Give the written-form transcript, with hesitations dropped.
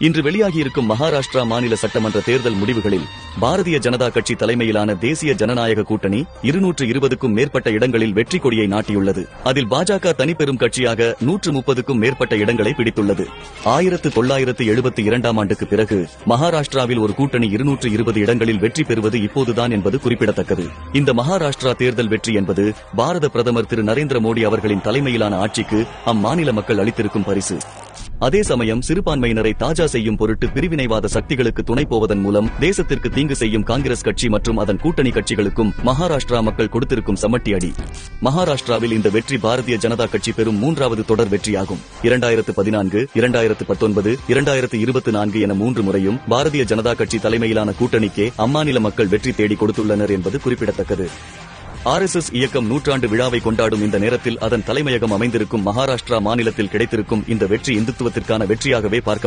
இன்று வெளியாகியிருக்கும் மகாராஷ்டிரா மாநில சட்டமன்ற தேர்தல் முடிவுகளில் பாரதிய ஜனதா கட்சி தலைமையிலான தேசிய ஜனநாயக கூட்டணி 220க்கும் மேற்பட்ட இடங்களில் வெற்றி கொடியை நாட்டியுள்ளது. அதில் பாஜக தனிப்பெரும் கட்சியாக 130க்கும் மேற்பட்ட இடங்களை பிடித்துள்ளது. 1972ஆம் ஆண்டுக்கு பிறகு மகாராஷ்டிராவில் ஒரு கூட்டணி 220 இடங்களில் வெற்றி பெறுவது இப்போதுதான் என்பது குறிப்பிடத்தக்கது. இந்த மகாராஷ்டிரா தேர்தல் வெற்றி என்பது பாரத பிரதமர் திரு நரேந்திர மோடி அவர்களின் தலைமையிலான ஆட்சிக்கு அம்மாநில மக்கள் அளித்திருக்கும் பரிசு. அதே சமயம் சிறுபான்மையினரை தாஜா செய்யும் பொருட்டு பிரிவினைவாத சக்திகளுக்கு துணை போவதன் மூலம் தேசத்திற்கு தீங்கு செய்யும் காங்கிரஸ் கட்சி மற்றும் அதன் கூட்டணி கட்சிகளுக்கும் மகாராஷ்டிரா மக்கள் கொடுத்திருக்கும் சமட்டி அடி. மகாராஷ்டிராவில் இந்த வெற்றி பாரதிய ஜனதா கட்சி பெறும் 3வது தொடர் வெற்றியாகும். 2014, 2019, 2024 என 3 முறையும் பாரதிய ஜனதா கட்சி தலைமையிலான கூட்டணிக்கே அம்மாநில மக்கள் வெற்றி தேடி கொடுத்துள்ளனர் என்பது குறிப்பிடத்தக்கது. RSS இயக்கம் 100ஆண்டு விழாவை கொண்டாடும் இந்த நேரத்தில் அதன் தலைமையகம் அமைந்திருக்கும் மகாராஷ்டிரா மாநிலத்தில் கிடைத்திருக்கும் இந்த வெற்றி இந்துத்துவத்திற்கான வெற்றியாகவே பார்க்க